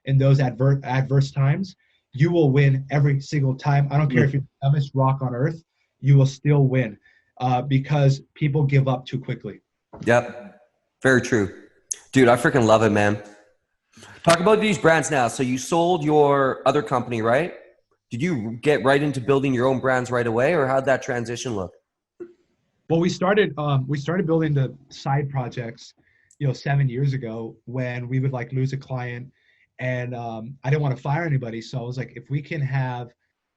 in those adverse times, you will win every single time. I don't care if you're the dumbest rock on earth, you will still win because people give up too quickly. Yep. Very true. Dude, I freaking love it, man. Talk about these brands now. So you sold your other company, right? Did you get right into building your own brands right away, or how'd that transition look? Well, we started building the side projects, 7 years ago when we would like lose a client, and I didn't want to fire anybody. So I was like, if we can have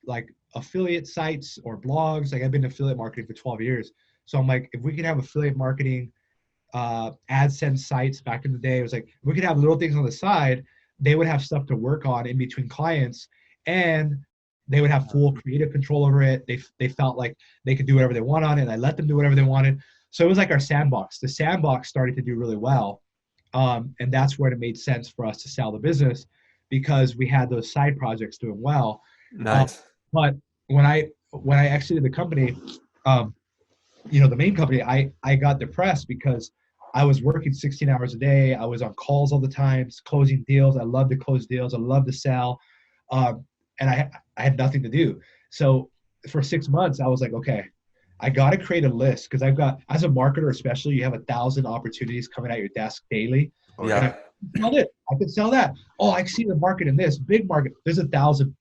like affiliate sites or blogs, like I've been in affiliate marketing for 12 years. So I'm like, if we can have affiliate marketing, AdSense sites back in the day, it was like, we could have little things on the side. They would have stuff to work on in between clients, and they would have full creative control over it. They felt like they could do whatever they want on it. And I let them do whatever they wanted. So it was like our sandbox. The sandbox started to do really well. And that's where it made sense for us to sell the business because we had those side projects doing well. Nice. But when I exited the company, the main company, I got depressed because I was working 16 hours a day. I was on calls all the time, closing deals. I love to close deals. I love to sell. And I had nothing to do. So for 6 months, I was like, okay, I got to create a list because I've got, as a marketer especially, you have 1,000 opportunities coming at your desk daily. Yeah. I could sell that. Oh, I see the market in this big market. There's 1,000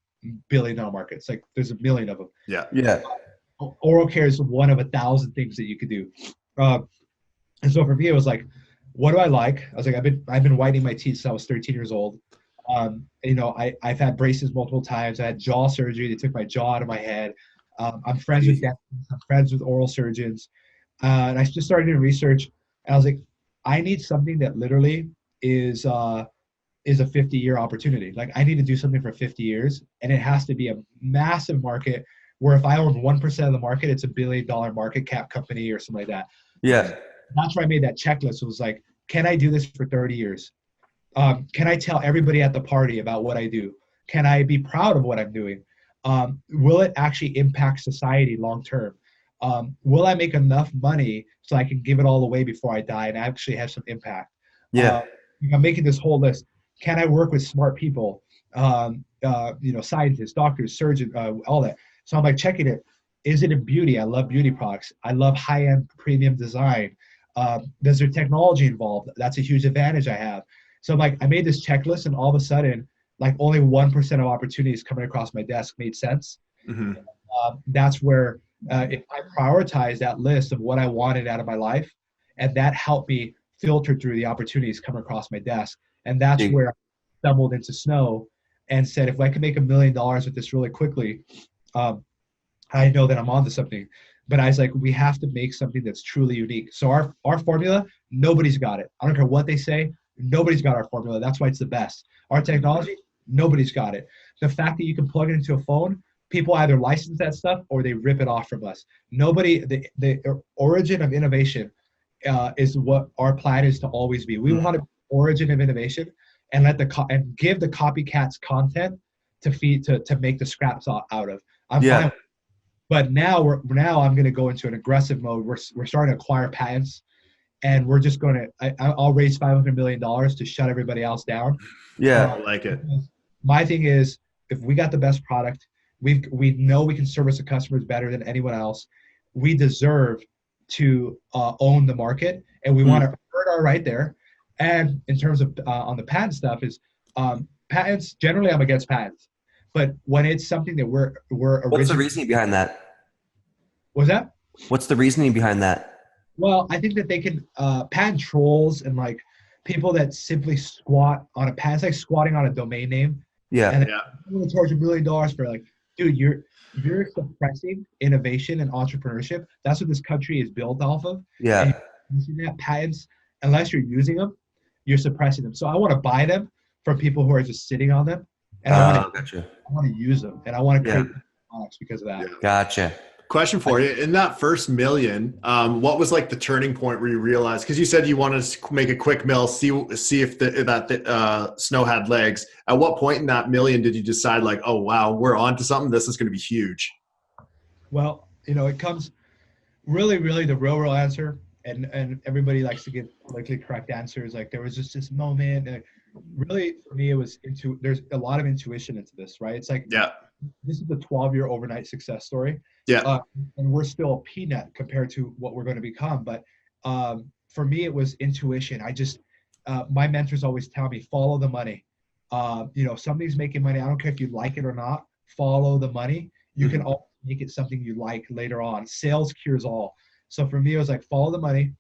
billion-dollar markets. Like there's 1 million of them. Yeah. Yeah. Oral care is one of 1,000 things that you could do. And so for me, it was like, what do I like? I was like, I've been whitening my teeth since I was 13 years old. I've had braces multiple times. I had jaw surgery. They took my jaw out of my head. I'm friends with dentists. I'm friends with oral surgeons. And I just started doing research. And I was like, I need something that literally is a 50-year opportunity. Like I need to do something for 50 years. And it has to be a massive market where if I own 1% of the market, it's $1 billion market cap company or something like that. Yeah. That's why I made that checklist. It was like, can I do this for 30 years? Can I tell everybody at the party about what I do? Can I be proud of what I'm doing? Will it actually impact society long term? Will I make enough money so I can give it all away before I die and actually have some impact? Yeah. I'm making this whole list. Can I work with smart people? Scientists, doctors, surgeons, all that. So I'm like checking it. Is it in beauty? I love beauty products. I love high-end premium design. There's technology involved. That's a huge advantage I have. So I'm like, I made this checklist and all of a sudden, like only 1% of opportunities coming across my desk made sense. Mm-hmm. That's where if I prioritize that list of what I wanted out of my life, and that helped me filter through the opportunities coming across my desk. And that's where I stumbled into Snow and said, if I can make $1 million with this really quickly, I know that I'm onto something. But I was like, we have to make something that's truly unique. So our formula, nobody's got it. I don't care what they say. Nobody's got our formula. That's why it's the best. Our technology, nobody's got it. The fact that you can plug it into a phone, people either license that stuff or they rip it off from us. The origin of innovation is what our plan is to always be. We want to be the origin of innovation and and give the copycats content to make the scraps out of. I'm fine. But now I'm going to go into an aggressive mode. We're starting to acquire patents, and we're just going to. I'll raise $500 million to shut everybody else down. Yeah, I like it. My thing is, if we got the best product, we know we can service the customers better than anyone else. We deserve to own the market, and we want to earn our right there. And in terms of on the patent stuff, is patents. Generally, I'm against patents. But when it's something that we're what's the reasoning behind that? What's that? What's the reasoning behind that? Well, I think that they can patent trolls and like people that simply squat on a patent. It's like squatting on a domain name. Yeah. And I'm going to charge $1 million for like, dude, you're suppressing innovation and entrepreneurship. That's what this country is built off of. Yeah. And using that patents, unless you're using them, you're suppressing them. So I want to buy them from people who are just sitting on them. And I want to use them, and I want to create products because of that. Gotcha. Question for you. In that first million, what was like the turning point where you realized, because you said you wanted to make a quick mill, see if that Snow had legs. At what point in that million did you decide like, oh, wow, we're on to something. This is going to be huge. Well, it comes really, really the real answer. And everybody likes to give politically correct answers. Like there was just this moment. really for me, it was there's a lot of intuition into this, right? It's like, Yeah. this is a 12-year overnight success story. Yeah. And we're still a peanut compared to what we're going to become. But for me, it was intuition. My mentors always tell me, follow the money. If somebody's making money, I don't care if you like it or not, follow the money. You can always make it something you like later on. Sales cures all. So for me, it was like, follow the money.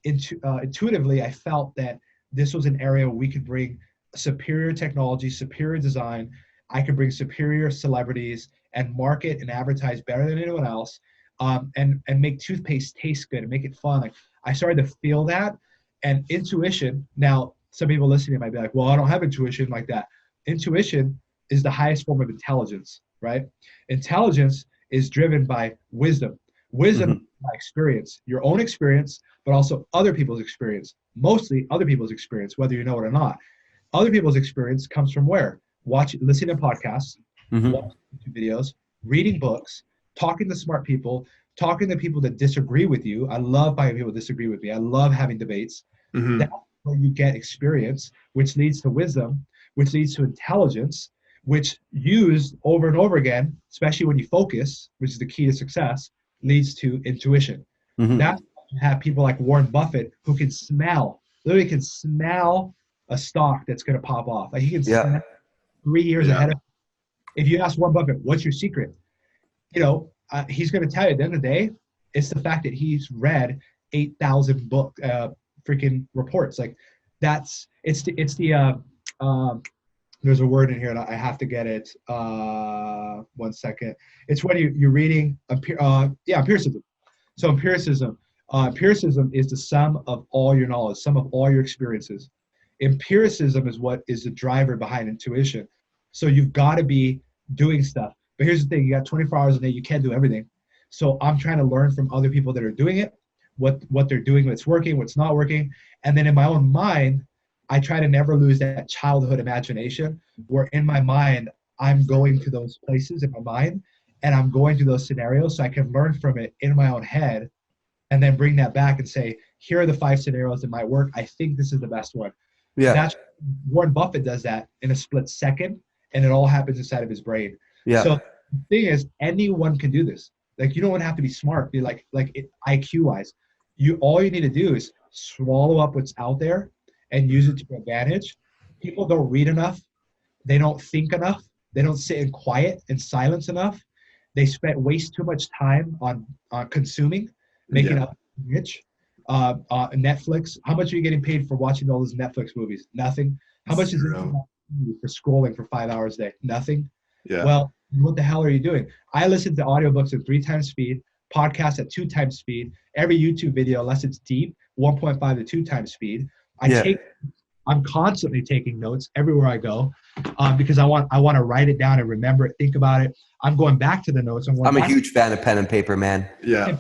Intuitively, I felt that this was an area where we could bring superior technology, superior design. I could bring superior celebrities and market and advertise better than anyone else, and make toothpaste taste good and make it fun. Like, I started to feel that, and intuition. Now, some people listening might be like, "Well, I don't have intuition like that." Intuition is the highest form of intelligence, right? Intelligence is driven by wisdom. Wisdom by experience, your own experience, but also other people's experience. Mostly other people's experience, whether you know it or not. Other people's experience comes from where? Listening to podcasts, watching YouTube videos, reading books, talking to smart people, talking to people that disagree with you. I love having people disagree with me. I love having debates. That's where you get experience, which leads to wisdom, which leads to intelligence, which used over and over again, especially when you focus, which is the key to success, leads to intuition. That's why you have people like Warren Buffett who can literally can smell a stock that's going to pop off. Like, he can smell 3 years ahead of. If you ask Warren Buffett, what's your secret? He's going to tell you at the end of the day, it's the fact that he's read 8,000 book freaking reports. Like, there's a word in here and I have to get it. 1 second. It's when you're reading empiricism. So empiricism is the sum of all your knowledge, sum of all your experiences. Empiricism is what is the driver behind intuition. So you've got to be doing stuff. But here's the thing, you got 24 hours a day, you can't do everything. So I'm trying to learn from other people that are doing it, what they're doing, what's working, what's not working. And then in my own mind, I try to never lose that childhood imagination where in my mind, I'm going to those places in my mind and I'm going to those scenarios so I can learn from it in my own head and then bring that back and say, here are the 5 scenarios that might work. I think this is the best one. Yeah. Warren Buffett does that in a split second, and it all happens inside of his brain. Yeah. So the thing is, anyone can do this. Like, you don't have to be smart, be like IQ wise. All you need to do is swallow up what's out there and use it to your advantage. People don't read enough. They don't think enough. They don't sit in quiet and silence enough. They waste too much time on consuming, making up rich. Netflix. How much are you getting paid for watching all those Netflix movies? Nothing. How much is it for scrolling for 5 hours a day? Nothing. Yeah. Well, what the hell are you doing? I listen to audiobooks at 3 times speed, podcasts at 2 times speed, every YouTube video, unless it's deep, 1.5 to 2 times speed. I'm constantly taking notes everywhere I go, because I want to write it down and remember it, think about it. I'm going back to the notes. I'm a huge fan of pen and paper, man. Yeah.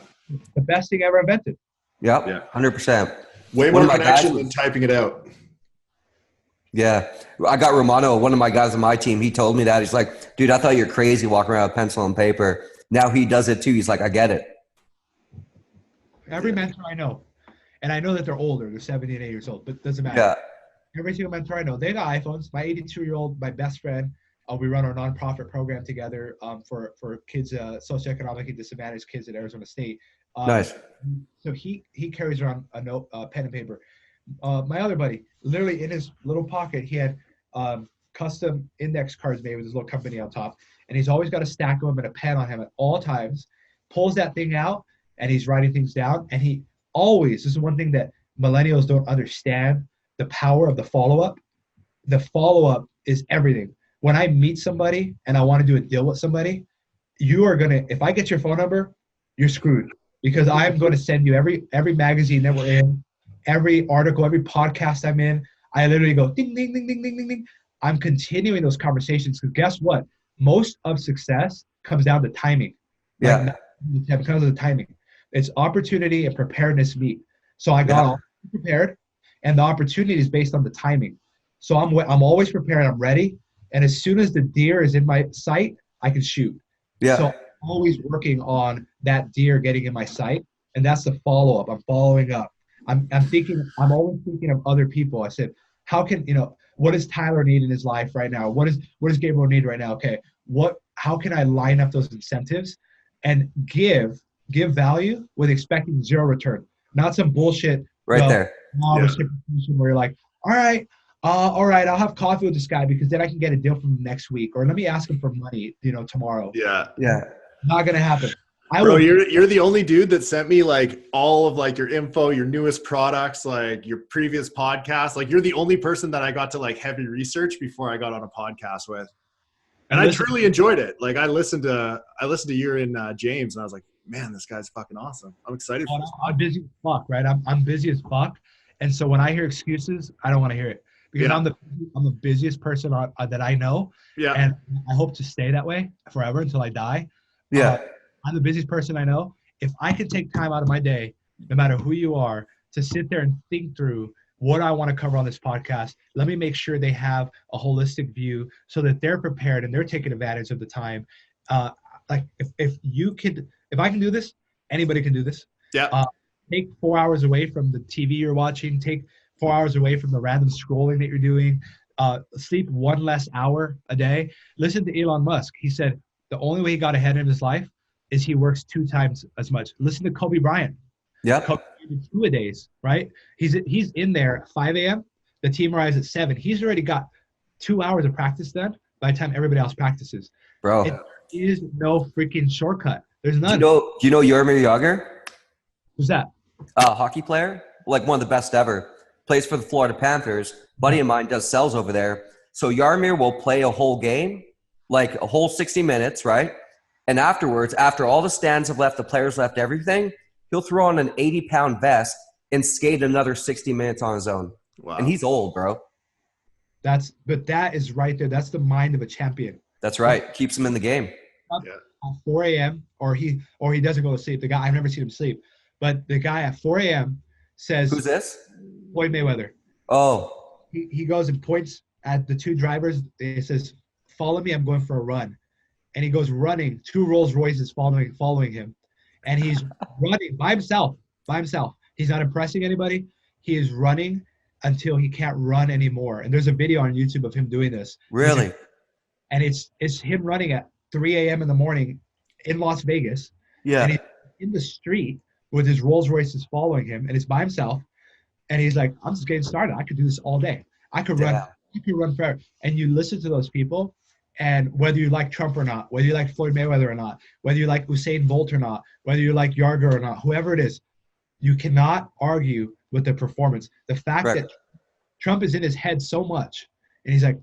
The best thing ever invented. Yep. Yeah. 100%. Way more connection than typing it out. Yeah. I got Romano, one of my guys on my team. He told me that. He's like, dude, I thought you're crazy walking around with pencil and paper. Now he does it too. He's like, I get it. Every mentor I know, and I know that they're older, they're 70 and 80 years old, but it doesn't matter. Yeah. Every single mentor I know, they got iPhones. My 82-year-old, my best friend, we run our nonprofit program together for kids, socioeconomically disadvantaged kids at Arizona State. Nice. So he carries around a note, pen and paper. My other buddy, literally in his little pocket, he had custom index cards made with his little company on top, and he's always got a stack of them and a pen on him at all times. Pulls that thing out, and he's writing things down. And he always, this is one thing that millennials don't understand, the power of the follow-up. The follow-up is everything. When I meet somebody and I want to do a deal with somebody, if I get your phone number, you're screwed, because I'm going to send you every magazine that we're in, every article, every podcast I'm in. I literally go ding, ding, ding, ding, ding, ding, ding. I'm continuing those conversations, because guess what? Most of success comes down to timing. Yeah. It comes down to timing. It's opportunity and preparedness meet. So I got all prepared, and the opportunity is based on the timing. So I'm always prepared. I'm ready. And as soon as the deer is in my sight, I can shoot. Yeah. So I'm always working on that deer getting in my sight. And that's the follow-up. I'm following up. I'm always thinking of other people. I said, how can, what does Tyler need in his life right now? What does Gabriel need right now? Okay, how can I line up those incentives and give value with expecting zero return? Not some bullshit, Right there. reciprocation where you're like, all right, I'll have coffee with this guy because then I can get a deal from him next week, or let me ask him for money, tomorrow. Yeah. Not gonna happen. Bro, you're the only dude that sent me like all of like your info, your newest products, like your previous podcast. Like you're the only person that I got to like heavy research before I got on a podcast with. And I truly enjoyed it. Like I listened to you and James, and I was like, man, this guy's fucking awesome. I'm excited for this. I'm busy as fuck, right? I'm busy as fuck. And so when I hear excuses, I don't want to hear it because I'm the busiest person that I know. Yeah. And I hope to stay that way forever until I die. Yeah. I'm the busiest person I know. If I can take time out of my day, no matter who you are, to sit there and think through what I want to cover on this podcast, let me make sure they have a holistic view so that they're prepared and they're taking advantage of the time. Like if I can do this, anybody can do this. Yeah. Take 4 hours away from the TV you're watching. Take 4 hours away from the random scrolling that you're doing. Sleep 1 less hour a day. Listen to Elon Musk. He said the only way he got ahead in his life is he works 2 times as much. Listen to Kobe Bryant. Yeah. Kobe did 2-a-days, right? He's in there at 5 a.m. The team arrives at 7. He's already got 2 hours of practice done by the time everybody else practices. Bro. There is no freaking shortcut. There's none. Do you know Jaromir Jagr? Who's that? Hockey player, like one of the best ever. Plays for the Florida Panthers. Buddy of mine does sales over there. So Jaromir will play a whole game, like a whole 60 minutes, right? And afterwards, after all the stands have left, the players left, everything, he'll throw on an 80-pound vest and skate another 60 minutes on his own. Wow. And he's old, bro. But that is right there. That's the mind of a champion. That's right. Keeps him in the game. Yeah. At 4 a.m. or he doesn't go to sleep. The guy, I've never seen him sleep, but the guy at 4 a.m. says, "Who's this?" Floyd Mayweather. Oh. He goes and points at the 2 drivers. He says, "Follow me. I'm going for a run." And he goes running. 2 Rolls Royces following him, and he's running by himself. He's not impressing anybody. He is running until he can't run anymore. And there's a video on YouTube of him doing this. Really? And it's him running at 3 a.m. in the morning in Las Vegas. Yeah. And he's in the street with his Rolls Royces following him, and it's by himself. And he's like, I'm just getting started. I could do this all day. I could run forever. And you listen to those people, and whether you like Trump or not, whether you like Floyd Mayweather or not, whether you like Usain Bolt or not, whether you like Yarger or not, whoever it is, you cannot argue with the performance. The fact that Trump is in his head so much, and he's like,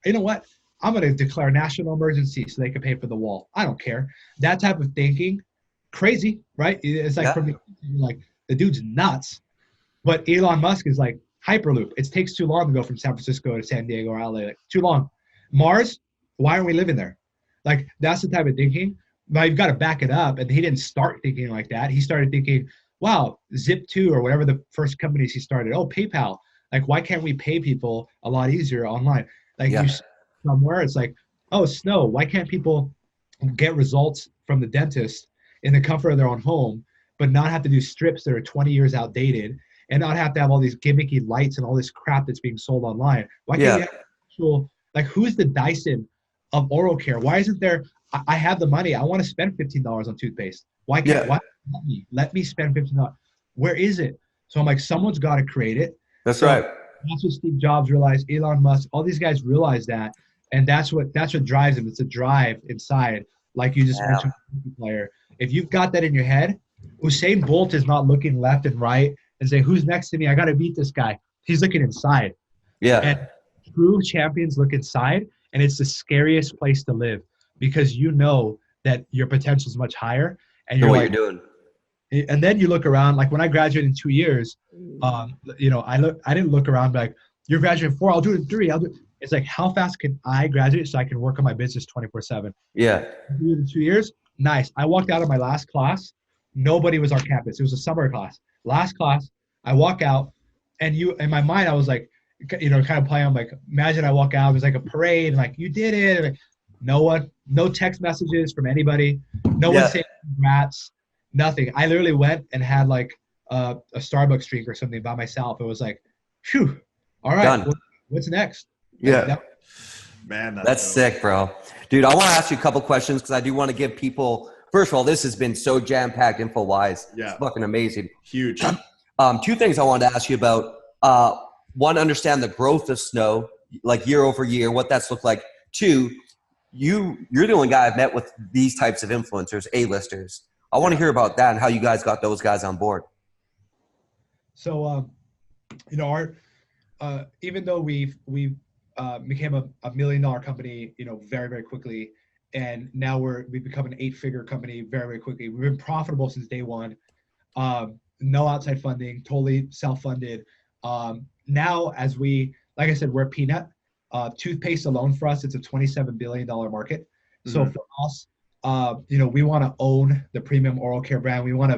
you know what? I'm going to declare national emergency so they can pay for the wall. I don't care. That type of thinking, crazy, right? It's like the dude's nuts. But Elon Musk is like Hyperloop. It takes too long to go from San Francisco to San Diego or LA. Like, too long. Mars, why aren't we living there? Like, that's the type of thinking. Now, you've got to back it up. And he didn't start thinking like that. He started thinking, wow, Zip2 or whatever the first companies he started. Oh, PayPal. Like, why can't we pay people a lot easier online? Like, you somewhere, it's like, oh, snow. Why can't people get results from the dentist in the comfort of their own home, but not have to do strips that are 20 years outdated and not have to have all these gimmicky lights and all this crap that's being sold online? Why can't you have actual, like, who's the Dyson of oral care? Why isn't there, I have the money. I want to spend $15 on toothpaste. Why can't, let me spend $15? Where is it? So I'm like, someone's got to create it. That's right. That's what Steve Jobs realized, Elon Musk, all these guys realize that. And that's what drives them. It's a drive inside, like you just mentioned, player. If you've got that in your head, Usain Bolt is not looking left and right and saying, who's next to me? I got to beat this guy. He's looking inside. Yeah. And true champions look inside, and it's the scariest place to live because you know that your potential is much higher. And you're like, you're doing. And then you look around, like when I graduated in 2 years, I didn't look around like, you're graduating in 4, I'll do it in 3. It's like, how fast can I graduate so I can work on my business 24/7? Yeah. Do it in 2 years? Nice. I walked out of my last class. Nobody was on campus. It was a summer class. Last class, I walk out, and in my mind, I was like, kind of playing. I'm like, imagine I walk out. There's like a parade, and like, you did it. And like, no one, no text messages from anybody. No one saying congrats. Nothing. I literally went and had like a Starbucks drink or something by myself. It was like, phew. All right. Done. What's next? Yeah. Man, That's sick, bro. Dude, I want to ask you a couple questions because I do want to give people, first of all, this has been so jam-packed info-wise. Yeah. It's fucking amazing. Huge. Two things I wanted to ask you about. One, understand the growth of Snow, like year over year, what that's looked like. Two, you're the only guy I've met with these types of influencers, A-listers. I want to hear about that and how you guys got those guys on board. So, our even though we became a $1 million company, very, very quickly, and now we've become an 8-figure company very, very quickly. We've been profitable since day one. No outside funding, totally self-funded. Now, like I said, we're a peanut. Toothpaste alone for us, it's a $27 billion market. So for us, we want to own the premium oral care brand. We want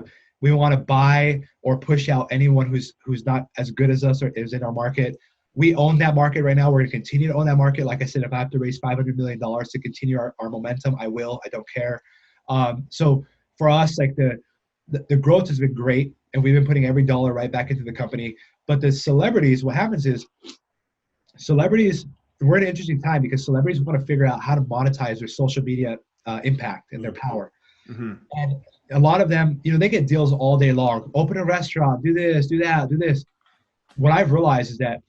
to buy or push out anyone who's not as good as us or is in our market. We own that market right now. We're going to continue to own that market. Like I said, if I have to raise $500 million to continue our momentum, I will. I don't care. So for us, like the growth has been great, and we've been putting every dollar right back into the company. But the celebrities, what happens is celebrities, we're in an interesting time because celebrities want to figure out how to monetize their social media impact and their power. And a lot of them, they get deals all day long. Open a restaurant, do this, do that, do this. What I've realized is that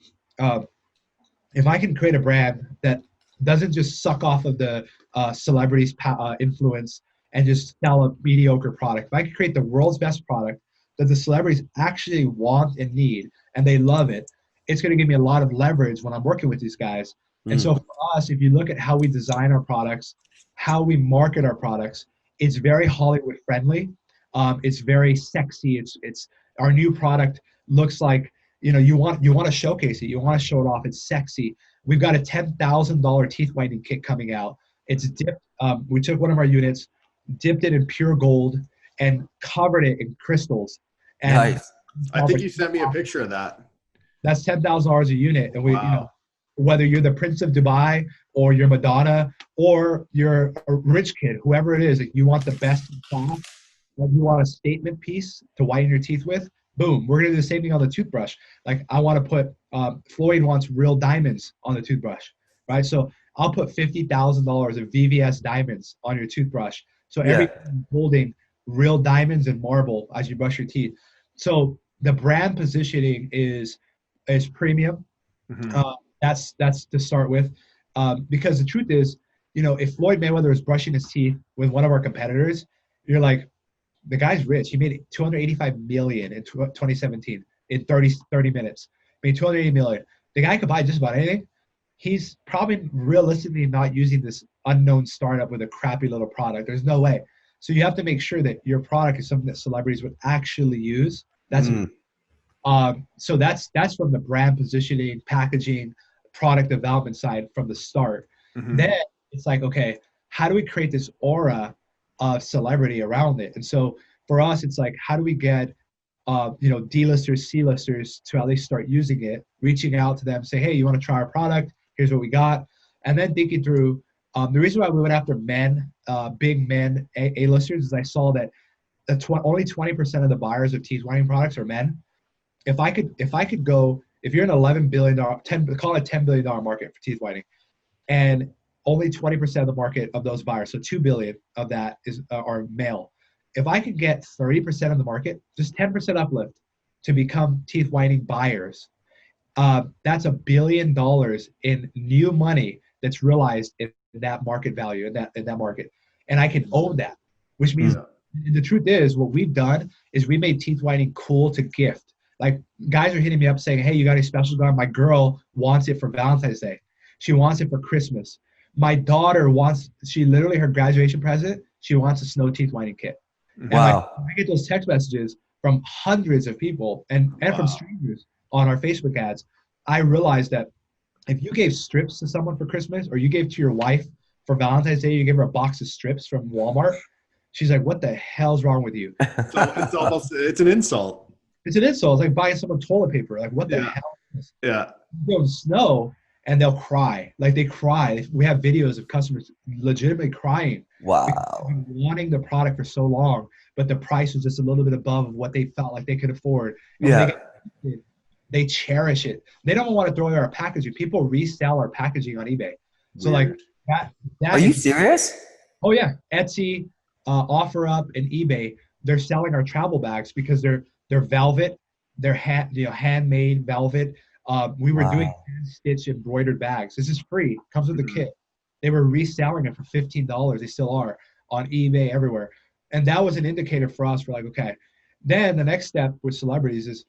if I can create a brand that doesn't just suck off of the celebrities' influence and just sell a mediocre product, if I can create the world's best product that the celebrities actually want and need, and they love it, it's going to give me a lot of leverage when I'm working with these guys. And so for us, if you look at how we design our products, how we market our products, it's very Hollywood friendly. It's very sexy. It's our new product looks like, you want to showcase it. You want to show it off. It's sexy. We've got a $10,000 teeth whitening kit coming out. It's dipped. We took one of our units, dipped it in pure gold, and covered it in crystals. And nice. I think you sent me a picture of that. That's $10,000 a unit. And we, wow. Whether you're the Prince of Dubai or you're Madonna or you're a rich kid, whoever it is, if you want the best in class, if you want a statement piece to whiten your teeth with, boom, we're going to do the same thing on the toothbrush. Like I want to put, Floyd wants real diamonds on the toothbrush, right? So I'll put $50,000 of VVS diamonds on your toothbrush. So every holding real diamonds and marble as you brush your teeth. So the brand positioning is premium. That's to start with, because the truth is, if Floyd Mayweather is brushing his teeth with one of our competitors, you're like, the guy's rich. He made $285 million in 2017 in 30 minutes. Made $280 million. The guy could buy just about anything. He's probably realistically not using this unknown startup with a crappy little product. There's no way. So you have to make sure that your product is something that celebrities would actually use. That's so that's from the brand positioning, packaging, product development side from the start. Then it's like, okay, how do we create this aura of celebrity around it? And so for us, it's like, how do we get D-listers, C-listers to at least start using it, reaching out to them, say, hey, you want to try our product? Here's what we got. And then thinking through, the reason why we went after men, big men, A-listers, is I saw that only 20% of the buyers of teeth whitening products are men. If I could go, if you're an $11 billion, call it $10 billion market for teeth whitening, and only 20% of the market of those buyers, so 2 billion of that are male. If I could get 30% of the market, just 10% uplift to become teeth whitening buyers, that's $1 billion in new money that's realized in that market value, in that market. And I can own that, which means the truth is what we've done is we made teeth whitening cool to gift. Like guys are hitting me up saying, hey, you got any special gum? My girl wants it for Valentine's Day. She wants it for Christmas. My daughter she literally, her graduation present, she wants a Snow teeth whitening kit. Wow. And I get those text messages from hundreds of people and from strangers on our Facebook ads. I realized that if you gave strips to someone for Christmas, or you gave to your wife for Valentine's Day, you gave her a box of strips from Walmart, she's like, what the hell's wrong with you? It's an insult. It's an insult. It's like buying someone toilet paper. Like, what the hell is this? Yeah. You go to Snow and they'll cry. Like they cry. We have videos of customers legitimately crying. Wow. They've been wanting the product for so long, but the price was just a little bit above what they felt like they could afford. And They cherish it. They don't want to throw away our packaging. People resell our packaging on eBay. So like that Are you serious? Oh yeah, Etsy, OfferUp, and eBay. They're selling our travel bags because they're velvet, they're handmade velvet. We were doing hand-stitched embroidered bags. This is free, comes with the kit. They were reselling it for $15. They still are on eBay everywhere, and that was an indicator for us. We're like, okay. Then the next step with celebrities is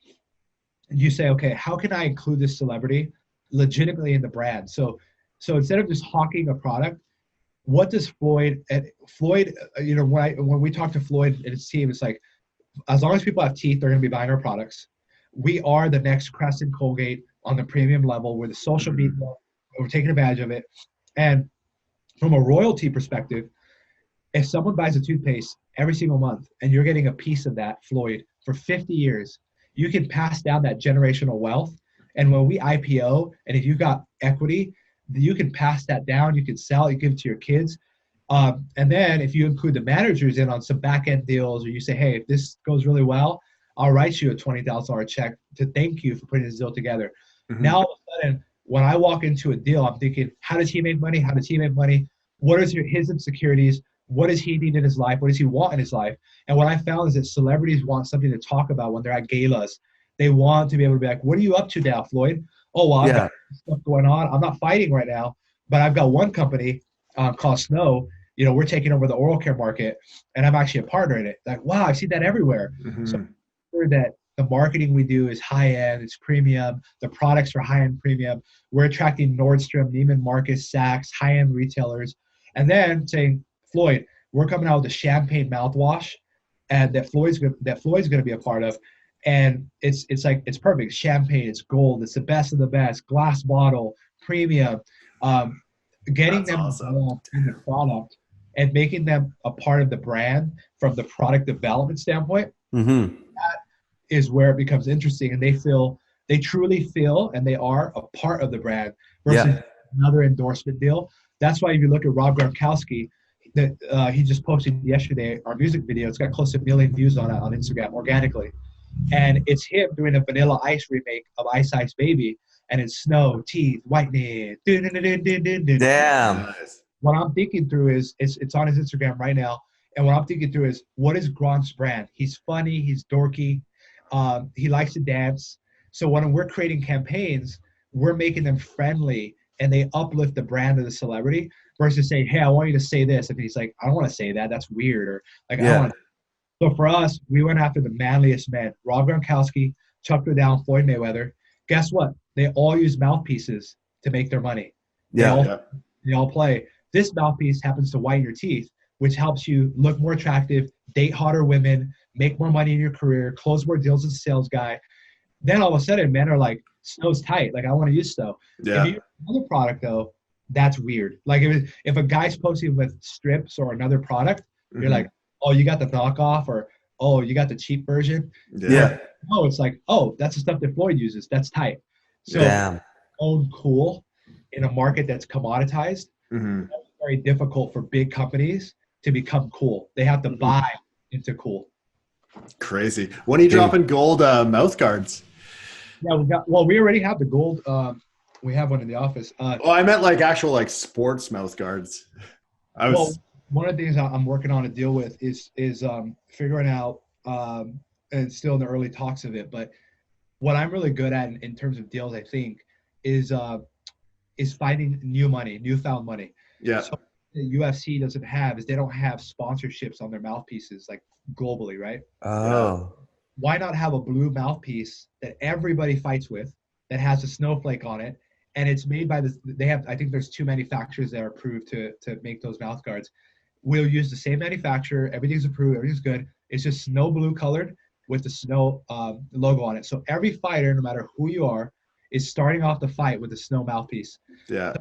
you say, okay, how can I include this celebrity legitimately in the brand? So instead of just hawking a product, what does Floyd, when we talk to Floyd and his team, it's like, as long as people have teeth, they're going to be buying our products. We are the next Crest and Colgate on the premium level. We're the social media. We're taking advantage of it. And from a royalty perspective, if someone buys a toothpaste every single month and you're getting a piece of that, Floyd, for 50 years, you can pass down that generational wealth. And when we IPO, and if you've got equity, you can pass that down, you can sell it, you give it to your kids. And then if you include the managers in on some back-end deals, or you say, hey, if this goes really well, I'll write you a $20,000 check to thank you for putting this deal together. Now, all of a sudden, when I walk into a deal, I'm thinking, how does he make money? How does he make money? What is his insecurities? What does he need in his life? What does he want in his life? And what I found is that celebrities want something to talk about when they're at galas. They want to be able to be like, what are you up to now, Floyd? Oh, well, I've got stuff going on. I'm not fighting right now, but I've got one company called Snow. We're taking over the oral care market, and I'm actually a partner in it. Like, wow, I see that everywhere. So that the marketing we do is high-end, it's premium. The products are high-end premium. We're attracting Nordstrom, Neiman Marcus, Saks, high-end retailers. And then saying, Floyd, we're coming out with a champagne mouthwash, and that Floyd's going to be a part of. And it's perfect. Champagne, it's gold, it's the best of the best, glass bottle, premium. Getting them involved in the product and making them a part of the brand from the product development standpoint, that is where it becomes interesting. And they truly feel, and they are a part of the brand versus another endorsement deal. That's why if you look at Rob Gronkowski, that he just posted yesterday our music video. It's got close to 1 million views on Instagram organically. And it's him doing a Vanilla Ice remake of Ice Ice Baby, and it's snow, teeth, whitening. Damn. What I'm thinking through is, it's on his Instagram right now, and what I'm thinking through is, what is Gronk's brand? He's funny, he's dorky, he likes to dance. So when we're creating campaigns, we're making them friendly, and they uplift the brand of the celebrity versus saying, hey, I want you to say this. And he's like, I don't want to say that. That's weird. Or like, I don't want to. So for us, we went after the manliest men. Rob Gronkowski, Chuck Liddell, Floyd Mayweather. Guess what? They all use mouthpieces to make their money. They all play. This mouthpiece happens to whiten your teeth, which helps you look more attractive, date hotter women, make more money in your career, close more deals as a sales guy. Then all of a sudden, men are like, Snow's tight. Like, I want to use Snow. If you use another product, though, that's weird. Like, if a guy's posting with strips or another product, you're like, oh, you got the knockoff, or oh, you got the cheap version. No, it's like, oh, that's the stuff that Floyd uses. That's tight. So own cool in a market that's commoditized. That's very difficult for big companies to become cool. They have to buy into cool. Crazy. When are you dropping gold mouth guards? Yeah, we already have the gold. We have one in the office. I meant like actual like sports mouth guards. One of the things I'm working on to deal with is figuring out, and it's still in the early talks of it, but what I'm really good at in terms of deals, I think, is finding newfound money. So what the UFC doesn't have is they don't have sponsorships on their mouthpieces like globally, right? Why not have a blue mouthpiece that everybody fights with that has a snowflake on it, and it's made by I think there's 2 manufacturers that are approved to make those mouth guards. We'll use the same manufacturer. Everything's approved. Everything's good. It's just snow blue colored with the Snow logo on it. So every fighter, no matter who you are, is starting off the fight with a Snow mouthpiece. So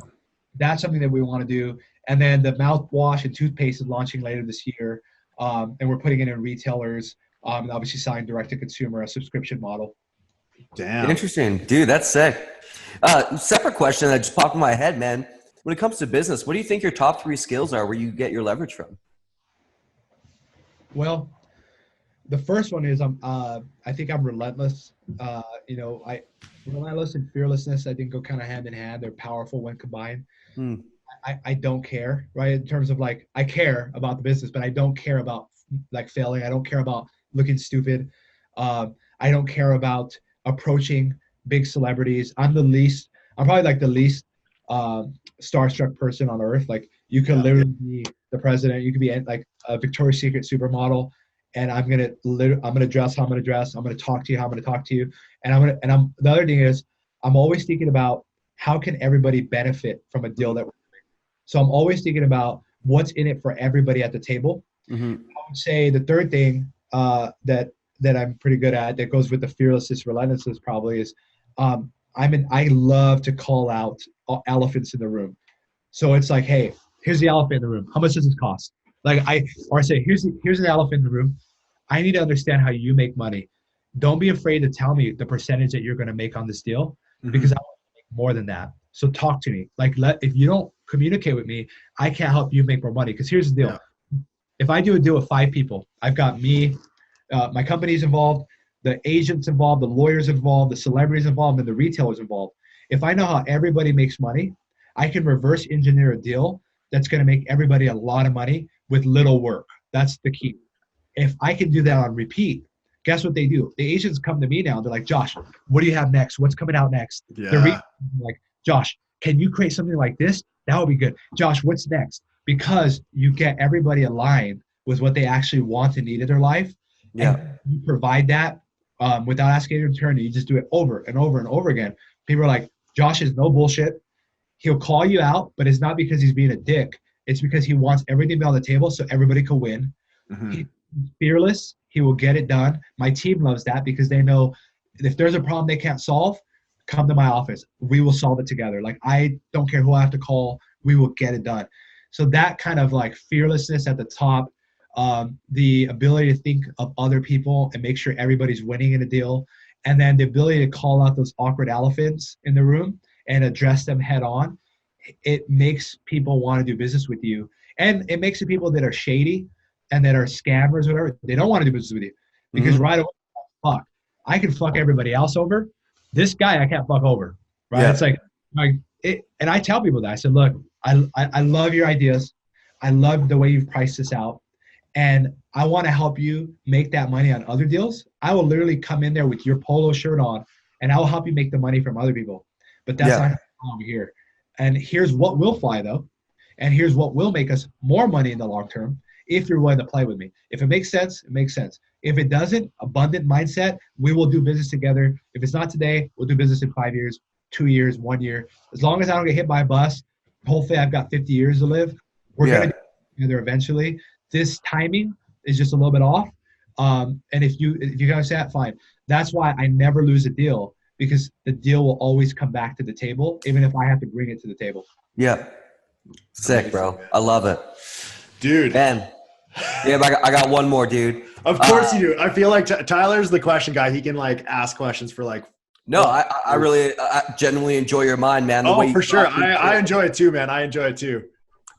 that's something that we want to do. And then the mouthwash and toothpaste is launching later this year. And we're putting it in retailers, and obviously selling direct to consumer, a subscription model. Damn. Interesting. Dude, that's sick. Separate question that just popped in my head, man. When it comes to business, what do you think your top 3 skills are where you get your leverage from? Well, The first one is I think I'm relentless. Relentless and fearlessness I think go kind of hand in hand. They're powerful when combined. Hmm. I don't care, right? In terms of like, I care about the business, but I don't care about like failing. I don't care about looking stupid. I don't care about approaching big celebrities. I'm probably like the least starstruck person on earth. Like you could literally be the president. You could be like a Victoria's Secret supermodel. And I'm gonna dress how I'm gonna dress. I'm gonna talk to you how I'm gonna talk to you. And the other thing is I'm always thinking about how can everybody benefit from a deal that we're doing. So I'm always thinking about what's in it for everybody at the table. Mm-hmm. I would say the third thing that I'm pretty good at that goes with the fearlessness, relentlessness probably is I love to call out elephants in the room. So it's like, hey, here's the elephant in the room. How much does this cost? Like I say, here's an elephant in the room. I need to understand how you make money. Don't be afraid to tell me the percentage that you're going to make on this deal because I want to make more than that. So talk to me. Like if you don't communicate with me, I can't help you make more money. Because here's the deal. Yeah. If I do a deal with 5 people, I've got me, my company's involved, the agents involved, the lawyers involved, the celebrities involved, and the retailers involved. If I know how everybody makes money, I can reverse engineer a deal that's going to make everybody a lot of money with little work. That's the key. If I can do that on repeat, guess what they do? The agents come to me now. They're like, Josh, what do you have next? What's coming out next? Yeah. They're like, Josh, can you create something like this? That would be good. Josh, what's next? Because you get everybody aligned with what they actually want and need in their life. Yeah. And you provide that without asking in return. You just do it over and over and over again. People are like, Josh is no bullshit. He'll call you out, but it's not because he's being a dick. It's because he wants everything to be on the table so everybody can win. Mm-hmm. He's fearless. He will get it done. My team loves that because they know if there's a problem they can't solve, come to my office. We will solve it together. Like, I don't care who I have to call. We will get it done. So that kind of like fearlessness at the top, the ability to think of other people and make sure everybody's winning in a deal, and then the ability to call out those awkward elephants in the room and address them head on. It makes people want to do business with you. And it makes the people that are shady and that are scammers, whatever, they don't want to do business with you. Because right away, fuck, I can fuck everybody else over. This guy I can't fuck over. Right? Yeah. It's like and I tell people that. I said, look, I love your ideas. I love the way you've priced this out. And I want to help you make that money on other deals. I will literally come in there with your polo shirt on and I will help you make the money from other people. But that's not over here. And here's what will fly though. And here's what will make us more money in the long term if you're willing to play with me. If it makes sense, it makes sense. If it doesn't, abundant mindset, we will do business together. If it's not today, we'll do business in 5 years, 2 years, 1 year. As long as I don't get hit by a bus, hopefully I've got 50 years to live. We're going to do it together eventually. This timing is just a little bit off. And if you guys say that, fine. That's why I never lose a deal, because the deal will always come back to the table, even if I have to bring it to the table. Yeah. Sick, bro. I love it. Dude. Man. Yeah, but I got one more, dude. Of course you do. I feel like Tyler's the question guy. He can like ask questions for like. No, I really genuinely enjoy your mind, man. The way for sure. I enjoy it too, man. I enjoy it too.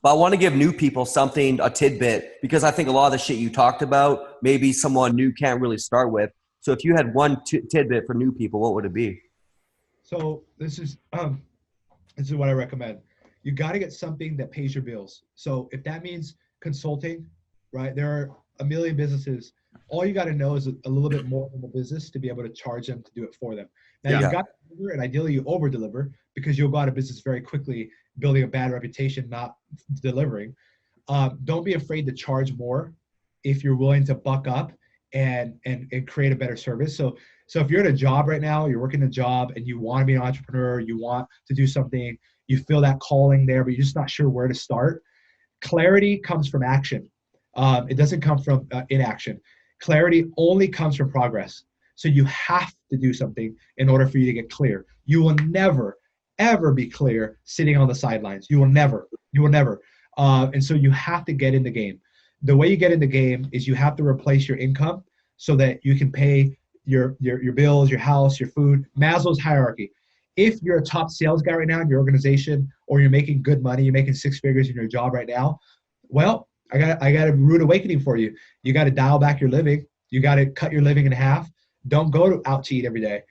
But I want to give new people something, a tidbit, because I think a lot of the shit you talked about, maybe someone new can't really start with. So if you had one tidbit for new people, what would it be? So this is what I recommend. You got to get something that pays your bills. So if that means consulting, right? There are a million businesses. All you got to know is a little bit more from the business to be able to charge them to do it for them. Now you got to deliver, and ideally you over deliver, because you'll go out of business very quickly, building a bad reputation, not delivering. Don't be afraid to charge more if you're willing to buck up and create a better service. So if you're at a job right now, you're working a job and you want to be an entrepreneur, you want to do something, you feel that calling there, but you're just not sure where to start. Clarity comes from action. It doesn't come from inaction. Clarity only comes from progress. So you have to do something in order for you to get clear. You will never, ever be clear sitting on the sidelines. You will never. And so you have to get in the game. The way you get in the game is you have to replace your income so that you can pay your bills, your house, your food. Maslow's hierarchy. If you're a top sales guy right now in your organization, or you're making good money, you're making 6 figures in your job right now, well, I got a rude awakening for you. You got to dial back your living. You got to cut your living in half. Don't go out to eat every day.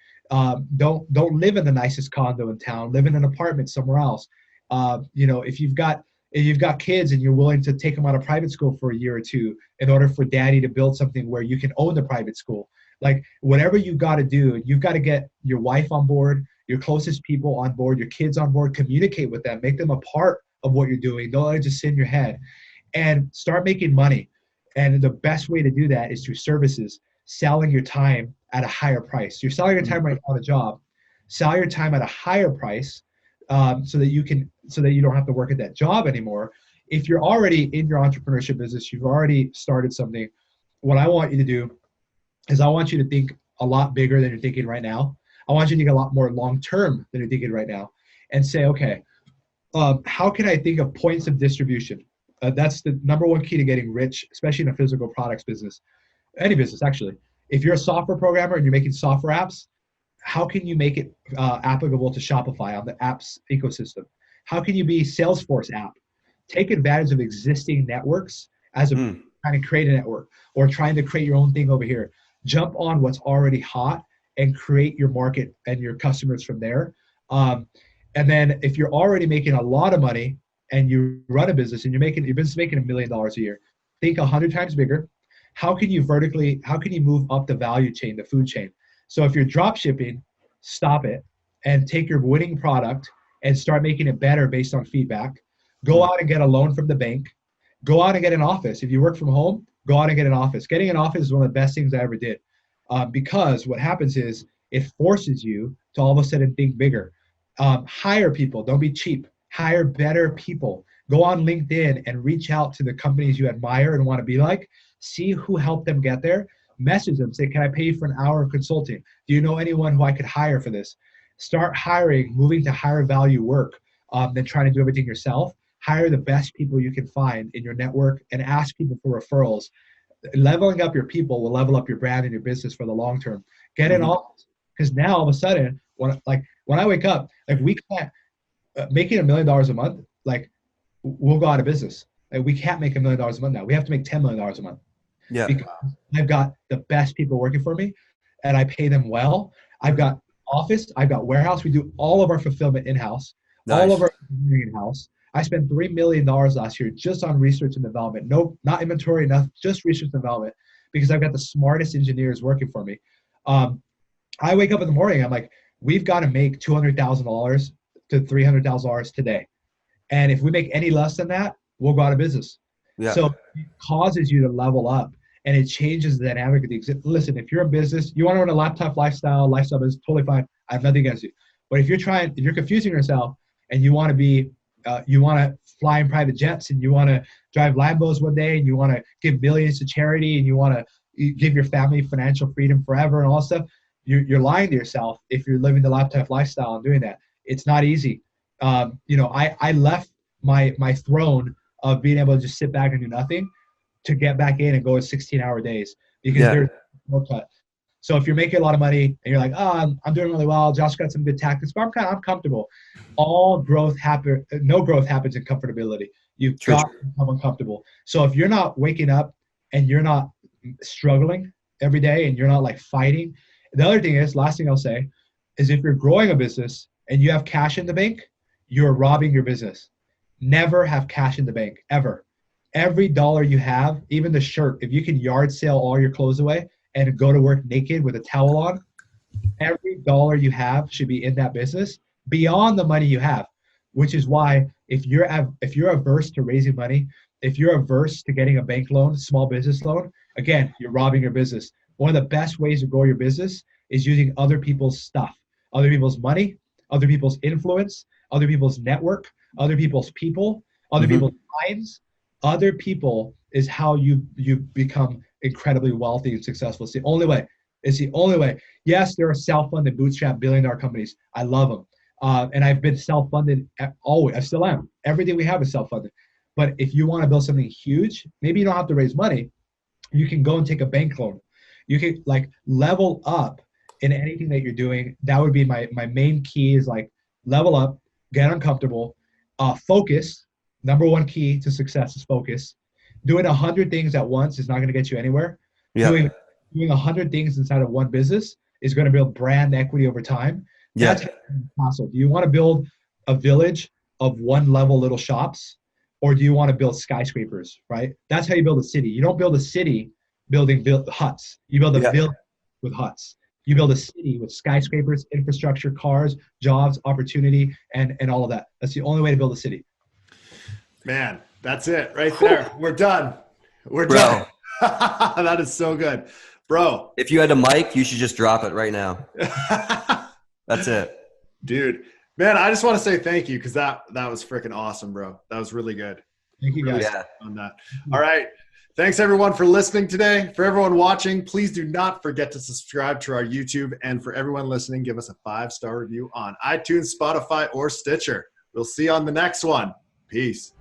Don't live in the nicest condo in town. Live in an apartment somewhere else. If you've got kids and you're willing to take them out of private school for a year or two in order for daddy to build something where you can own the private school, like whatever you got to do, you've got to get your wife on board, your closest people on board, your kids on board, communicate with them, make them a part of what you're doing. Don't let it just sit in your head, and start making money. And the best way to do that is through services, selling your time at a higher price. You're selling your time right now on a job. Sell your time at a higher price, so that you don't have to work at that job anymore. If you're already in your entrepreneurship business, you've already started something, what I want you to do is I want you to think a lot bigger than you're thinking right now. I want you to think a lot more long-term than you're thinking right now, and say, okay, how can I think of points of distribution? That's the number one key to getting rich, especially in a physical products business, any business actually. If you're a software programmer and you're making software apps, how can you make it applicable to Shopify on the apps ecosystem? How can you be Salesforce app? Take advantage of existing networks as a trying to create a network, or trying to create your own thing over here. Jump on what's already hot and create your market and your customers from there. And then if you're already making a lot of money and you run a business and your business is making $1 million a year, think 100 times bigger. How can you move up the value chain, the food chain? So if you're drop shipping, stop it and take your winning product and start making it better based on feedback. Go out and get a loan from the bank. Go out and get an office. If you work from home, go out and get an office. Getting an office is one of the best things I ever did, because what happens is it forces you to all of a sudden think bigger. Hire people. Don't be cheap. Hire better people. Go on LinkedIn and reach out to the companies you admire and want to be like. See who helped them get there. Message them. Say, can I pay you for an hour of consulting? Do you know anyone who I could hire for this? Start hiring, moving to higher value work than trying to do everything yourself. Hire the best people you can find in your network and ask people for referrals. Leveling up your people will level up your brand and your business for the long term. Get an office, because now all of a sudden, when I wake up, like we can't making $1 million a month, like we'll go out of business. Like we can't make $1 million a month now. We have to make $10 million a month. Yeah. Because I've got the best people working for me, and I pay them well. I've got office, I've got warehouse. We do all of our fulfillment in-house, all of our engineering in-house. I spent $3 million last year just on research and development. No, not inventory, just research and development, because I've got the smartest engineers working for me. I wake up in the morning, I'm like, we've got to make $200,000 to $300,000 today. And if we make any less than that, we'll go out of business. Yeah. So it causes you to level up, and it changes the dynamic of the exit. Listen, if you're in business, you want to run a laptop lifestyle is totally fine. I have nothing against you. But if you're confusing yourself and you want to be, you want to fly in private jets and you want to drive Lambos one day and you want to give billions to charity and you want to give your family financial freedom forever and all that stuff, you're lying to yourself if you're living the laptop lifestyle and doing that. It's not easy. I left my throne of being able to just sit back and do nothing to get back in and go 16-hour days, because there's no cut. So if you're making a lot of money and you're like, oh, I'm doing really well, Josh got some good tactics, but I'm comfortable. No growth happens in comfortability. You've got to become uncomfortable. So if you're not waking up and you're not struggling every day and you're not like fighting, the other thing is, last thing I'll say, is if you're growing a business and you have cash in the bank, you're robbing your business. Never have cash in the bank, ever. Every dollar you have, even the shirt, if you can yard sale all your clothes away and go to work naked with a towel on, every dollar you have should be in that business beyond the money you have, which is why if you're averse to raising money, if you're averse to getting a bank loan, small business loan, again, you're robbing your business. One of the best ways to grow your business is using other people's stuff, other people's money, other people's influence, other people's network, other people's people, other people's minds. Other people is how you become incredibly wealthy and successful. It's the only way. It's the only way. Yes, there are self-funded, bootstrap, billion-dollar companies. I love them. And I've been self-funded always. I still am. Everything we have is self-funded. But if you want to build something huge, maybe you don't have to raise money. You can go and take a bank loan. You can like level up in anything that you're doing. That would be my main key, is like level up, get uncomfortable, focus. Number one key to success is focus. Doing 100 things at once is not going to get you anywhere. Yeah. doing 100 things inside of one business is going to build brand equity over time. That's possible. Do you want to build a village of one level little shops, or do you want to build skyscrapers, right? That's how you build a city. You don't build a city building huts. You build a village with huts. You build a city with skyscrapers, infrastructure, cars, jobs, opportunity, and all of that. That's the only way to build a city. Man, that's it right there. We're done. We're done. That is so good. Bro. If you had a mic, you should just drop it right now. That's it. Dude. Man, I just want to say thank you because that was freaking awesome, bro. That was really good. Thank you guys on that. All right. Thanks everyone for listening today. For everyone watching, please do not forget to subscribe to our YouTube. And for everyone listening, give us a 5-star review on iTunes, Spotify, or Stitcher. We'll see you on the next one. Peace.